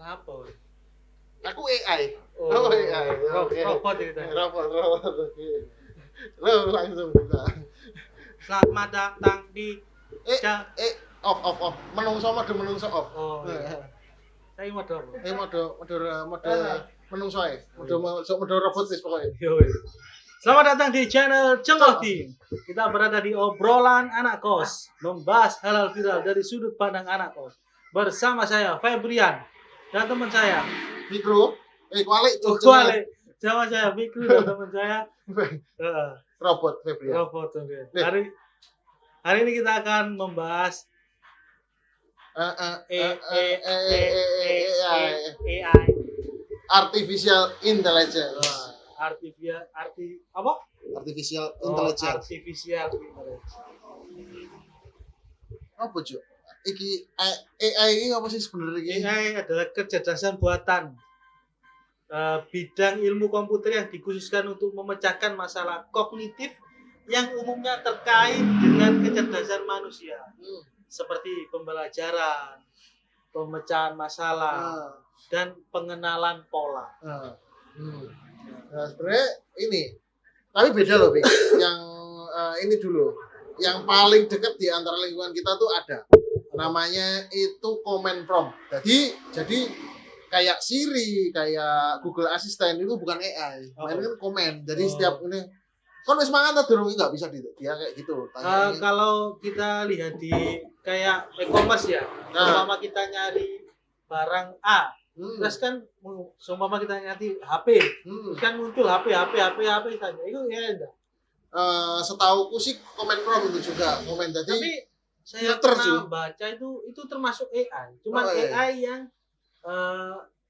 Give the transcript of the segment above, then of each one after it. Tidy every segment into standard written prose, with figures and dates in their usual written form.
Apa? Weh? Aku AI. Oh, AI. Oke. robot itu. Robot. Oke. Lo langsung buka. Selamat datang di Eh, Ja- off. Menungso off. Oh, iya. Saya mau dong. Mode menungso ae. Mode robot wis pokoke. Yoi. Selamat datang di channel Cengoti. Kita berada di obrolan anak kos, membahas hal-hal viral dari sudut pandang anak kos. Bersama saya Febrian dan teman saya Mikro. Kualik tuh. Kuale. Sama saya Mikru dan teman saya Robot Febrian. Robot. Hari ini kita akan membahas AI. Artificial intelligence. Artificial Intelligence. intelligence. Apa, Cuk? Iki AI ini apa sih sebenarnya iki? AI adalah kecerdasan buatan. Bidang ilmu komputer yang dikhususkan untuk memecahkan masalah kognitif yang umumnya terkait dengan kecerdasan manusia, seperti pembelajaran, pemecahan masalah, dan pengenalan pola. Nah, sebenarnya ini, tapi beda loh, Bik. Yang ini dulu, yang paling dekat di antara lingkungan kita tuh ada, namanya itu command prompt. Jadi kayak Siri, kayak Google Assistant itu bukan AI, mainnya kan command. Jadi setiap ini, kan wis mangan ta durung nggak bisa dia kayak gitu. Kalau kita lihat di kayak e-commerce ya, umpama kita nyari barang A, terus kan seumpama kita nyari HP, terus kan muncul HP saja. Itu ya enggak. Setauku sih command prompt itu juga command. Tapi saya pernah baca itu termasuk AI. Cuman AI yang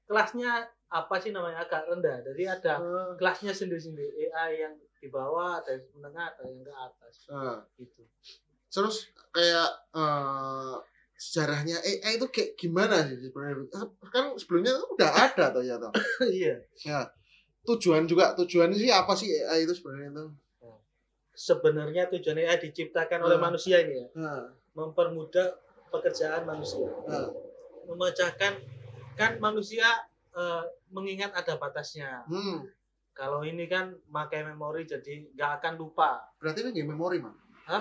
kelasnya apa sih namanya agak rendah. Jadi ada kelasnya sendiri-sendiri. AI yang di bawah, ada yang menengah, ada yang ke atas. Gitu. Terus kayak sejarahnya AI itu kayak gimana sih sebenarnya? Kan sebelumnya itu udah ada toh ya toh. Iya. Ya. Tujuan sih apa sih AI itu sebenarnya itu? Sebenarnya tujuan AI diciptakan oleh manusia ini ya. Mempermudah pekerjaan manusia. Memecahkan kan manusia mengingat ada batasnya. Kalau ini kan pakai memori jadi nggak akan lupa. Berarti ini memori mah? Hah?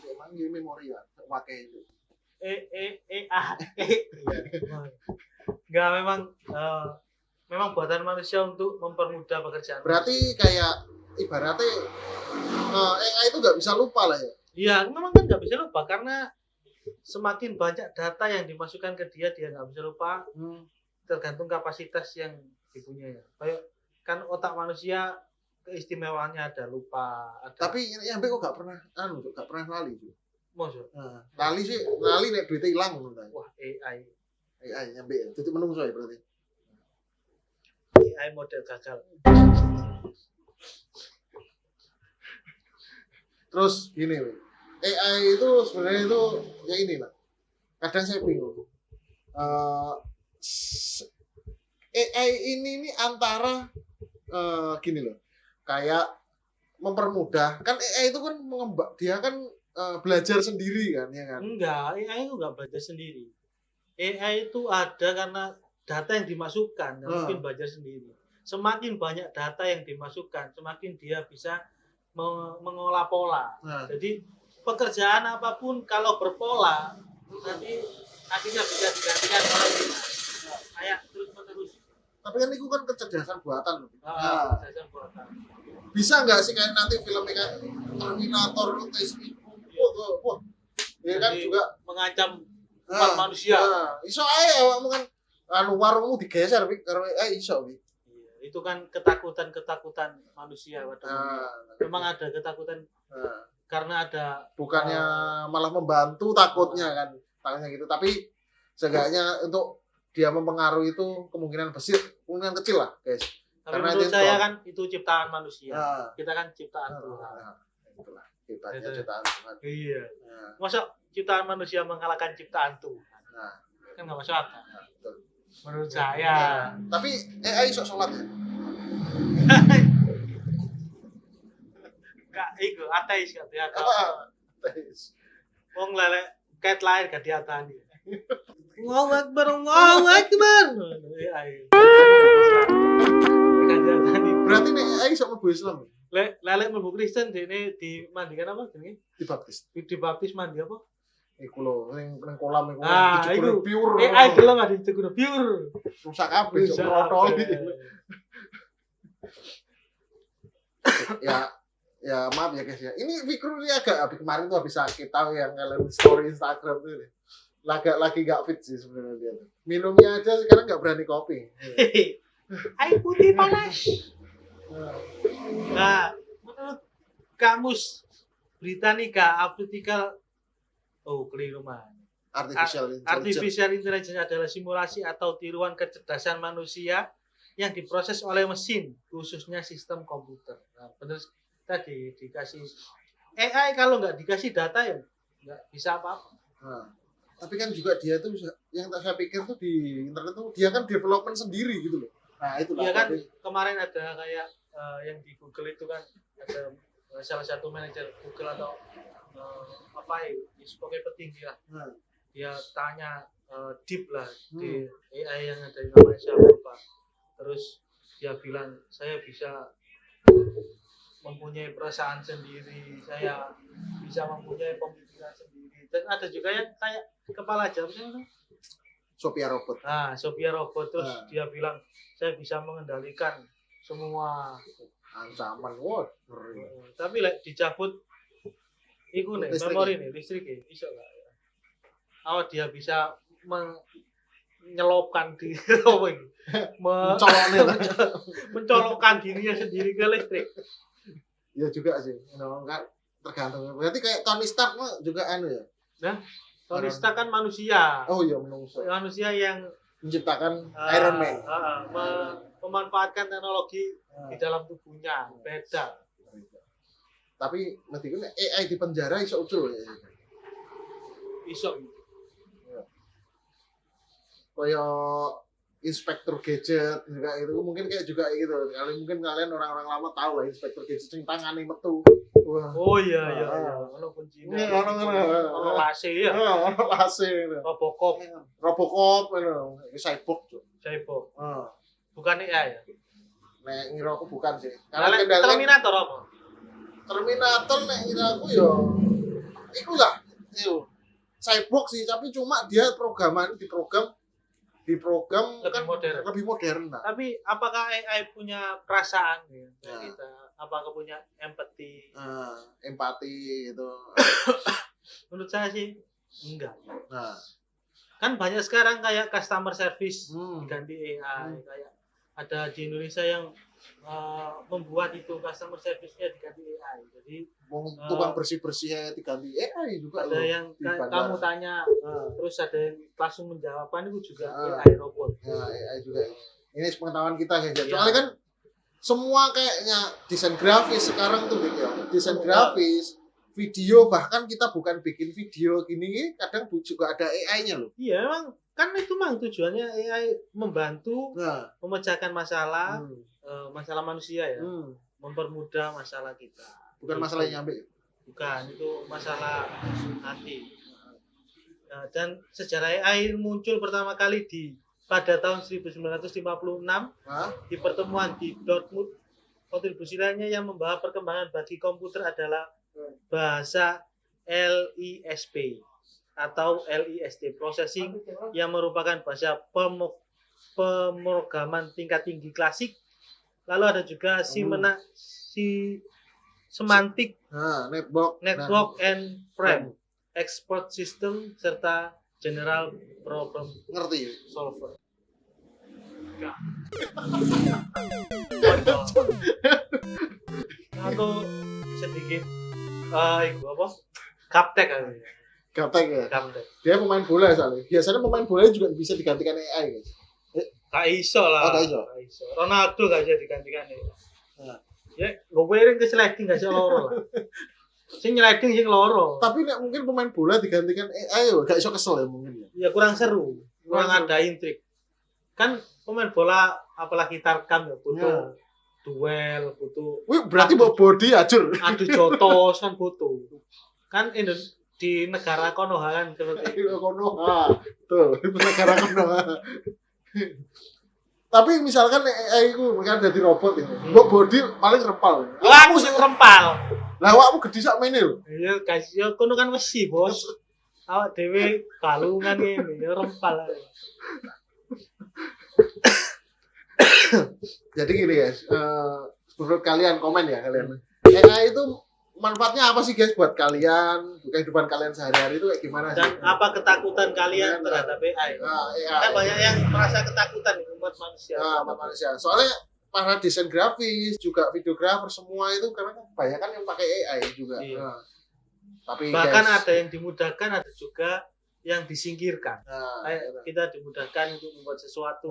Emang memori ya pakai itu. Nggak memang buatan manusia untuk mempermudah pekerjaan. Berarti kayak ibaratnya AI itu nggak bisa lupa lah ya? Iya, memang kan nggak bisa lupa karena semakin banyak data yang dimasukkan ke dia nggak bisa lupa. Tergantung kapasitas yang dipunyai. Kayak kan otak manusia keistimewaannya ada lupa. Tapi yang kok nggak pernah lali tuh. Maksud? Lali nek duitnya hilang menurut saya. Wah, AI yang itu menungso ya berarti. AI model gagal. Terus gini, AI itu sebenarnya itu ya inilah. Kadang saya bingung. AI ini antara gini loh, kayak mempermudah. Kan AI itu kan dia kan belajar sendiri kan, ya kan? Enggak, AI itu enggak belajar sendiri. AI itu ada karena data yang dimasukkan, nggak mungkin belajar sendiri. Semakin banyak data yang dimasukkan, semakin dia bisa mengolah pola. Jadi pekerjaan apapun kalau berpola nanti akhirnya bisa digantikan oleh kayak terus. Tapi kan itu kan kecerdasan buatan. Kecerdasan buatan. Bisa nggak sih kayak nanti filmnya kayak Terminator itu? Wah, ya kan juga mengancam manusia. Iso ae awakmu kan warungmu digeser karo iso iki. Itu kan ketakutan manusia memang ada ketakutan karena ada bukannya malah membantu takutnya kan gitu, tapi seenggaknya untuk dia mempengaruhi itu kemungkinan kecil lah guys. Tapi karena menurut saya kan itu ciptaan manusia, kita kan ciptaan Tuhan. Itulah hebatnya ciptaan Tuhan. Iya. Masa ciptaan manusia mengalahkan ciptaan Tuhan? Kan nggak masuk akal. Betul. Menurut saya. Tapi AI sok sholat ya? Kak, itu ateis kan dia. Ateis. Wong lele ket lain gak diatani. Allahu Akbar, Allahu Akbar. AI. Berarti nek AI iso mlebu Islam. Lek mlebu Kristen dene dimandikan apa jenenge? Dibaptis. Dibaptis mandi apa? Iku lho ning kolam iku Ah, dicekur iku. pure. AI gelem ada dicekur pure. Rusak kabeh Rusak protol. kabeh. Ya maaf ya guys ya. Ini Fikru ini agak kemarin tuh habis sakit tahu yang kalian story Instagram tuh. Lagi gak fit sih sebenarnya dia. Minumnya aja sekarang gak berani kopi. Air putih panas. Nah, menurut Kamus Britannica Artificial keliru man. Artificial Intelligence adalah simulasi atau tiruan kecerdasan manusia yang diproses oleh mesin, khususnya sistem komputer. Nah, benar tadi dikasih AI kalau nggak dikasih data ya nggak bisa apa-apa. Nah, tapi kan juga dia tuh yang saya pikir tuh di internet tuh dia kan development sendiri gitu loh. Nah itu Iya kan kemarin ada kayak yang di Google itu kan ada salah satu manajer Google atau apa ya, pokoknya petinggi lah. Dia tanya deep lah di AI yang ada di namanya siapa. Terus dia bilang saya bisa mempunyai perasaan sendiri, saya bisa mempunyai pemikiran sendiri. Dan ada juga yang kayak kepala jam Sophia Robot. Nah, Sophia Robot terus dia bilang saya bisa mengendalikan semua ancaman. Wah, tapi dicabut iku nih, memori nih, listrik ya, iso enggak? Dia bisa menyelopkan diri mencolokkan dirinya sendiri ke listrik. Ya juga sih, kan tergantung. Berarti kayak Tony Stark juga ya. Nah, Tony Stark kan manusia. Oh iya, manusia yang menciptakan Iron Man. Memanfaatkan teknologi di dalam tubuhnya. Beda. Tapi nanti kan AI di penjara iso ucul ya. Iso. Kayak Inspektur Gadget juga itu mungkin kayak juga gitu. Mungkin kalian orang-orang lama tahu lah Inspektur Gadget sing tangane metu. Wah. Oh iya. Ono kuncine. Ono lase ya. Lase. Robocop ngono. Iki cyborg. Bukan AI ya? Nek ngira aku bukan sih. Karena Terminator apa? Terminator nek ngira aku ya iku lah. Cyborg sih, tapi cuma dia diprogram lebih kan modern. Lebih modern lah. Tapi apakah AI punya perasaan ya? Kita apakah punya empati? Empati itu. Menurut saya sih enggak. Nah, kan banyak sekarang kayak customer service diganti AI, kayak ada di Indonesia yang membuat itu customer service-nya diganti AI. Jadi tukang bersih-bersihnya diganti AI juga. Ada yang kamu tanya terus ada yang langsung menjawabkan itu juga AI robot. AI juga. Ini pengetahuan kita ya. Soalnya kan semua kayaknya desain grafis sekarang tuh ya. Desain grafis, video, bahkan kita bukan bikin video gini kadang juga ada AI-nya loh. Iya, memang kan itu mah tujuannya AI membantu memecahkan masalah masalah manusia ya, mempermudah masalah kita. Bukan masalah yang nyampe. Bukan, itu masalah hati. Dan sejarah AI muncul pertama kali pada tahun 1956 di pertemuan di Dortmund. Kontribusi lainnya yang membawa perkembangan bagi komputer adalah bahasa LISP atau LIST processing yang merupakan bahasa pemrograman tingkat tinggi klasik. Lalu ada juga semantic network and frame export system serta general problem solver. Aku sedikit itu apa? Gaptek ya. Gaptek. Dia pemain bola soalnya. Biasanya pemain bola juga bisa digantikan AI guys. Gak iso lah. Gak iso. Ronaldo gak bisa digantikan AI. Ya, gue wearing ke sliding gak iso loro lah. Sing sliding sing loro. Tapi nek mungkin pemain bola digantikan AI yo gak iso kesel ya mungkin ya. Ya kurang seru. Kurang ada intrik. Kan pemain bola apalagi tarkam ya butuh duel, butuh. Wih, berarti bawa body acur. Adu jotos kan butuh. Kan di negara Konoha kan seperti itu. Konoha. Tuh, itu negara Konoha. Tapi misalkan AI itu kan jadi robot ya. Mbok body paling rempal. Lah aku sing rempal. Lah awakmu gede sak mene lho. Iya kasih kono kan wesi, Bos. Awak dhewe kalungan ngene ya rempal. Jadi gini guys, menurut kalian komen ya kalian. AI itu manfaatnya apa sih guys buat kalian? Kehidupan kalian sehari-hari itu kayak gimana sih? Dan apa ketakutan kalian terhadap AI? AI. Kan banyak yang merasa ketakutan umat manusia. Buat manusia. Soalnya para desain grafis juga videografer semua itu karena kan banyak kan yang pakai AI juga. Iya. Tapi Bahkan guys, ada yang dimudahkan, ada juga yang disingkirkan. Kayak kita dimudahkan untuk membuat sesuatu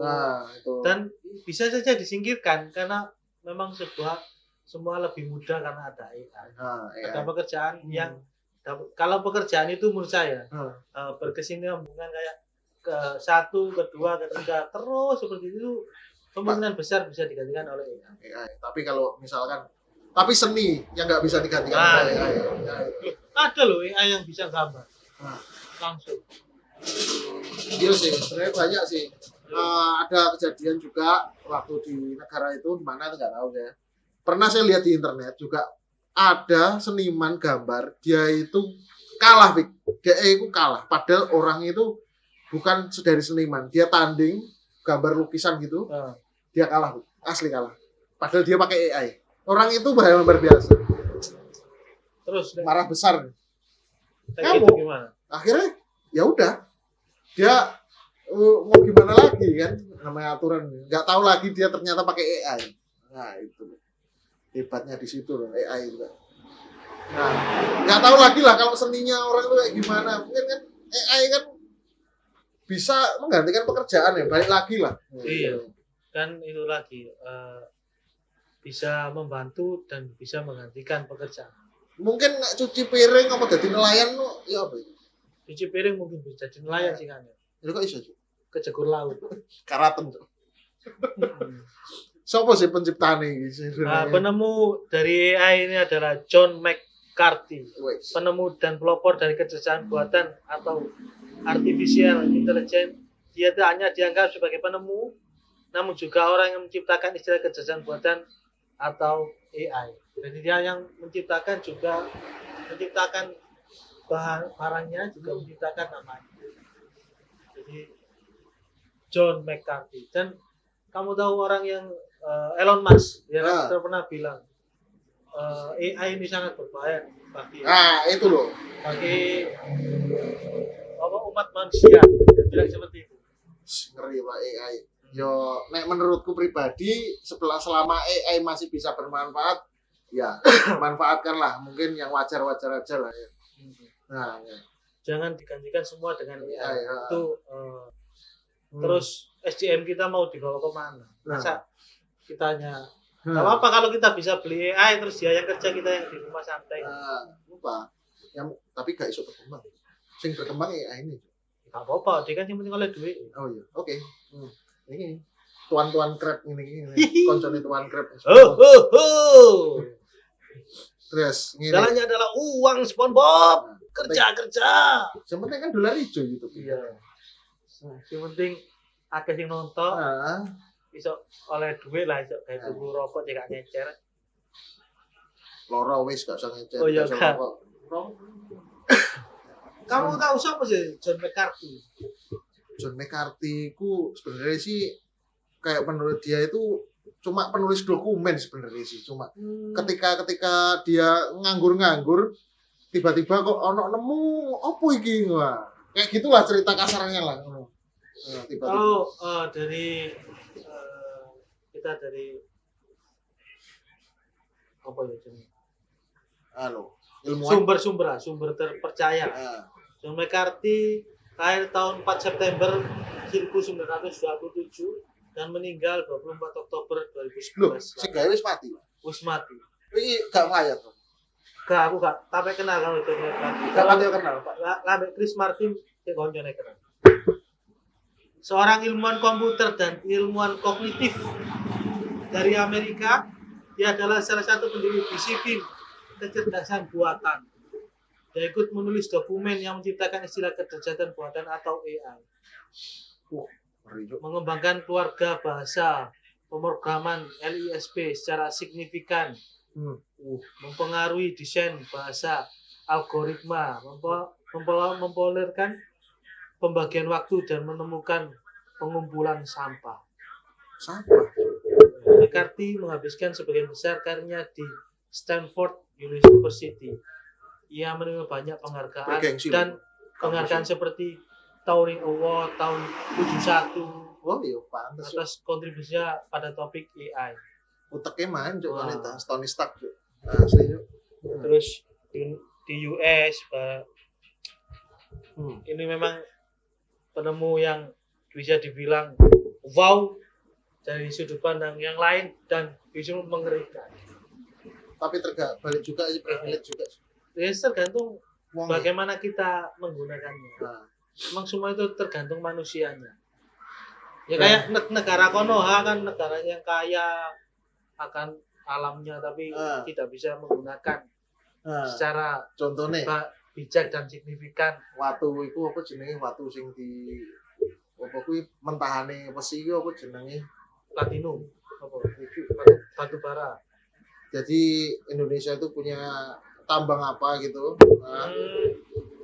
itu. dan bisa saja disingkirkan karena memang semua lebih mudah karena ada AI. AI. Ada pekerjaan yang kalau pekerjaan itu menurut saya berkesinambungan kayak ke 1, kedua, ketiga terus seperti itu kemungkinan besar bisa digantikan oleh AI. Tapi kalau misalkan seni yang nggak bisa digantikan oleh AI. Ada loh AI yang bisa gambar langsung. Iya sih, sebenarnya banyak sih. Ada kejadian juga waktu di negara itu di mana nggak tahu ya. Pernah saya lihat di internet juga ada seniman gambar, dia itu kalah, Vic. Dia itu kalah. Padahal orang itu bukan dari seniman, dia tanding gambar lukisan gitu, dia kalah, Vic. Asli kalah. Padahal dia pakai AI. Orang itu bahaya luar biasa. Terus marah besar. kayak gitu gimana? Akhirnya ya udah, dia mau gimana lagi kan, namanya aturan. Nggak tahu lagi dia ternyata pakai AI. Nah itu hebatnya di situ loh AI juga. Nah, nggak tahu lagi lah kalau seninya orang itu kayak gimana. Mungkin kan AI kan bisa menggantikan pekerjaan ya, balik lagi lah. Iya, kan itu lagi bisa membantu dan bisa menggantikan pekerjaan. Mungkin cuci piring apa jadi nelayan lo, ya apa? Cuci piring mungkin bisa jadi nelayan sih kan ya. Itu kok iso sih? Kejegur laut. Karaten tuh. Siapa sih penciptaan ini? Penemu dari AI ini adalah John McCarthy. Penemu dan pelopor dari kecerdasan buatan atau artificial intelligence. Dia tidak hanya dianggap sebagai penemu, namun juga orang yang menciptakan istilah kecerdasan buatan atau AI. Jadi dia yang menciptakan juga menciptakan barangnya, juga menciptakan namanya. Jadi John McCarthy. Dan kamu tahu orang yang Elon Musk, dia pernah bilang AI ini sangat berbahaya bagi itu loh, bagi umat manusia. Dia bilang seperti itu. Ngeri Pak AI. Yo, nek menurutku pribadi, selama AI masih bisa bermanfaat, ya manfaatkanlah. Mungkin yang wajar-wajar aja lah ya. Nah, ya. Jangan digantikan semua dengan AI. Itu terus SDM kita mau dibawa kemana? Masa kita hanya nggak apa-apa kalau kita bisa beli AI terus dia yang kerja, kita yang di rumah santai. Lupa. Tapi gak iso berkembang. Sing berkembang AI ini. Gak apa-apa, dia kan yang penting oleh duit. Oh iya, oke. Ini tuan-tuan crab ini. Koncone tuan crab. Terus ini. Jalannya adalah uang SpongeBob. Kerja. Yang penting kan dolar hijau gitu. Iya. Yang penting akeh sing nonton. Iso oleh duit lah, iso kayak tuku rokok cek gak nyecer. Loro wis gak usah nyecer. Oh iya kan. Kamu tahu siapa sih John McCarthy? John McCarthy ku sebenarnya sih kayak menurut dia itu cuma penulis dokumen sebenarnya sih, cuma ketika dia nganggur tiba-tiba kok ono nemu apa iki, wah kayak gitulah cerita kasarnya lah. Tiba-tiba. Kalau dari kita dari apa ya jenis? Ilmuwan. Sumber terpercaya. John McCarthy lahir tahun 4 September 1927 dan meninggal 24 Oktober 2011. Loh, si gawe wis mati. Wis mati. Iki gak mayat. Gak, aku gak tapi kenal kalau John McCarthy. Gak kenal, Pak. Lah Chris Martin sing koncone kenal. Seorang ilmuwan komputer dan ilmuwan kognitif dari Amerika. Dia adalah salah satu pendiri disiplin kecerdasan buatan dia ikut menulis dokumen yang menciptakan istilah kecerdasan buatan atau AI. Ngeri, Cuk. Mengembangkan keluarga bahasa pemrograman LISP secara signifikan. Mempengaruhi desain bahasa algoritma, mempopulerkan pembagian waktu dan menemukan pengumpulan sampah. McCarthy menghabiskan sebagian besar karirnya di Stanford University. Ia menerima banyak penghargaan dan penghargaan seperti Turing Award tahun 71 pantes atas kontribusinya pada topik AI. uteknya main Cuk Wah. wanita Tony Stark Cuk. Asli Cuk. Terus di US ini memang penemu yang bisa dibilang wow dari sudut pandang yang lain dan bisa mengerikan. Tapi balik juga aja privilege juga. Ya tergantung Wong bagaimana kita menggunakannya. Nah, Memang semua itu tergantung manusianya. Ya kayak negara Konoha kan negara yang kaya akan alamnya tapi tidak bisa menggunakan secara contohnya bijak dan signifikan. Watu iku apa jenenge watu sing di apa kuwi mentahane besi iku apa jenenge Platinum apa batu bara. Jadi Indonesia itu punya tambang apa gitu.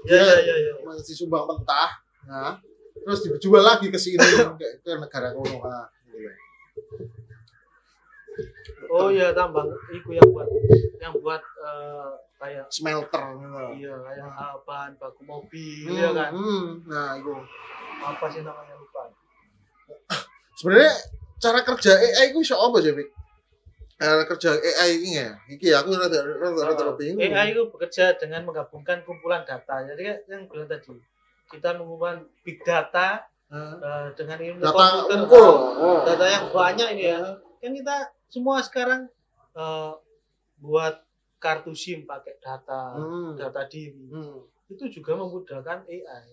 Ya. Masih sumbang mentah. Nah, terus dijual lagi ke sini ke negara Konoha. Oh iya tambang itu yang buat kayak smelter gitu. Iya, kayak bahan baku mobil ya kan. Nah, itu apa sih namanya lupa. Sebenarnya cara kerja AI itu iso apa sih, Pik? Kerja AI ini ya. Iki aku rada bingung. AI itu bekerja dengan menggabungkan kumpulan data. Jadi kan yang bilang tadi, kita mengumpulkan big data dengan ilmu data komputer, data yang banyak ini ya. Kan kita semua sekarang buat kartu SIM pakai data diri. Itu juga memudahkan AI.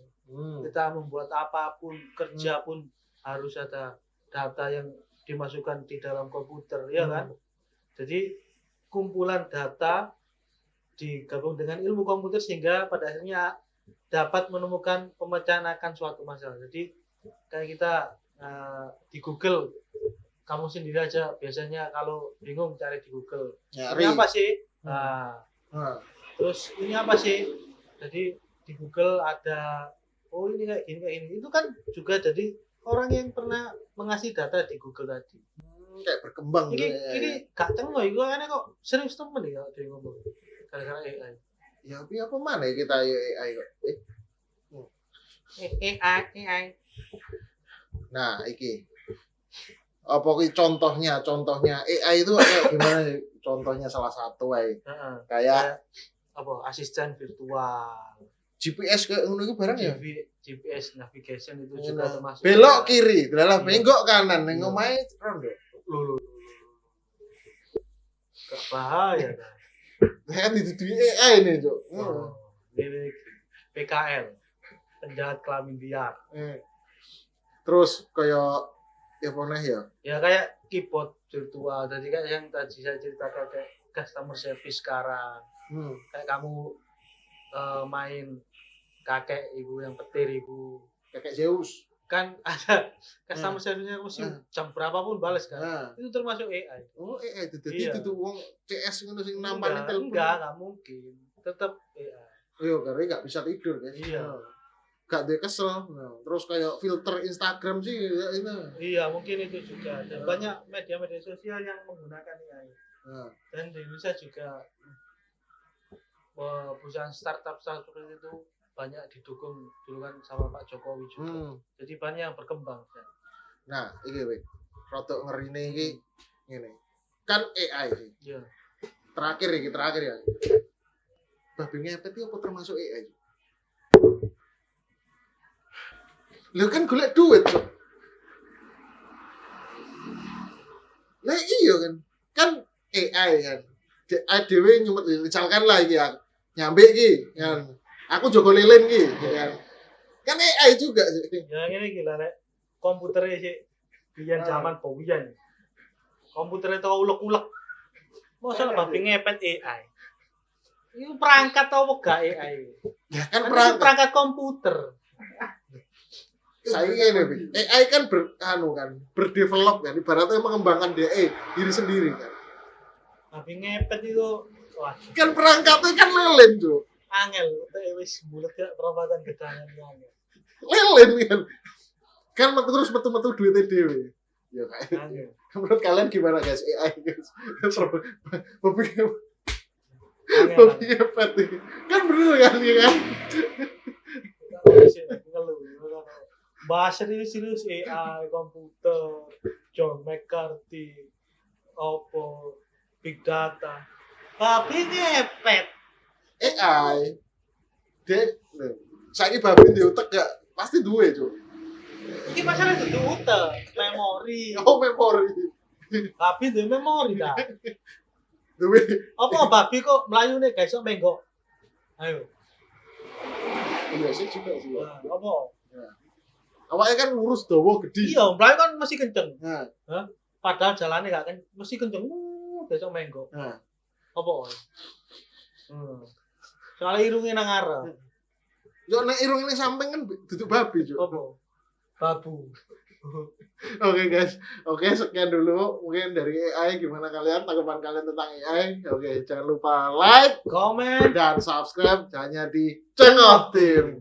Kita membuat apapun, kerja pun harus ada data yang dimasukkan di dalam komputer, ya kan? Jadi kumpulan data digabung dengan ilmu komputer sehingga pada akhirnya dapat menemukan pemecahan akan suatu masalah. Jadi kayak kita di Google, kamu sendiri aja biasanya kalau bingung cari di Google. Ini apa sih? Terus ini apa sih? Jadi di Google ada ini kayak gini. Itu kan juga jadi orang yang pernah mengasih data di Google tadi. Kayak berkembang ini gak cengok iku kan kok serius temen ya dia ngomong gara-gara AI. Ya tapi apa mana kita AI kok? AI. Nah, iki. Apa ki contohnya AI itu kayak gimana? Contohnya salah satu kayak apa asisten virtual. GPS kayak ngono iku barang ya. GPS navigation itu juga termasuk. Belok kiri, dalah benggok kanan ning omahe rondo. Loh. Gak bahaya kan. Saya dituduhi AI nih, Cuk. Ini PKL. Penjahat kelamin liar. Terus kayak ya poneh ya. Ya kayak keyboard virtual. Jadi kayak yang tadi saya ceritakan kayak customer service sekarang. Kayak kamu main kakek ibu yang petir ibu. Kakek Zeus. Kan ada customer service-nya mesti jam berapapun balas kan. Itu termasuk AI. Oh, AI itu. Jadi itu wong CS ngono sing nampani telepon. Enggak mungkin. Tetap AI. Iya, karena enggak bisa tidur kan. Iya. Gak dia kesel. Terus kayak filter Instagram sih itu. Iya, mungkin itu juga. Dan banyak media sosial yang menggunakan AI. Dan di Indonesia juga perusahaan startup seperti itu banyak didukung dulu kan sama Pak Jokowi juga. Jadi banyak yang berkembang. Nah, iki wek. Rodok ngerine iki ngene. Kan AI sih. Iya. Terakhir ya. Babi ngepet iki apa termasuk AI? Lho kan golek duit, Cuk. Lah iya kan. Kan AI kan. Dhewe nyumet misalkan lah iki nyambe iki kan. Aku Joko Lilin iki kan. Kan AI juga sih. Ya ngene iki lah rek. Komputere sik biyen zaman powian. Komputere tau ulek-ulek. Mosok babi ngepet AI. Ini perangkat apa gak AI? Ya kan Kan itu perangkat. perangkat komputer. Saya ini AI kan berdevelop kan, ibaratnya mengembangkan diri sendiri kan. Tapi ngepet itu wah, Kan perangkatnya kan lelen tuh, angel wis bulet gak perapatan gedangan angel. lelen kan terus metu duitnya dewe. Ya kayak. Angel. Menurut kalian gimana guys AI guys? Berpikir Angel. ngepet nih. Kan bener kan ya kan? Bahas serius AI, komputer, John McCarthy, Oppo, Big Data. Tapi ngepet. AI saya ini babi di otak gak pasti duwe cuy. Ini masalah itu utek, memori. Oh memori Babi itu memori dah. duwe. Apa babi kok melayu nih guys, kok menggok. Ayo. Iya sih juga sih. Nah, apa? Awalnya kan lurus dawa gede. Iya, melayu kan masih kenceng. Nah, Padahal jalannya gak kan mesti kenceng. Besok menggok. nah. Apa? Soalnya irungnya nang arep. Yo nek irung ini samping kan duduk babi cuy. Apa? Babu. Oke guys, oke sekian dulu mungkin dari AI. Gimana kalian tanggapan kalian tentang AI? Oke jangan lupa like, Komen. dan subscribe hanya di Cengotin.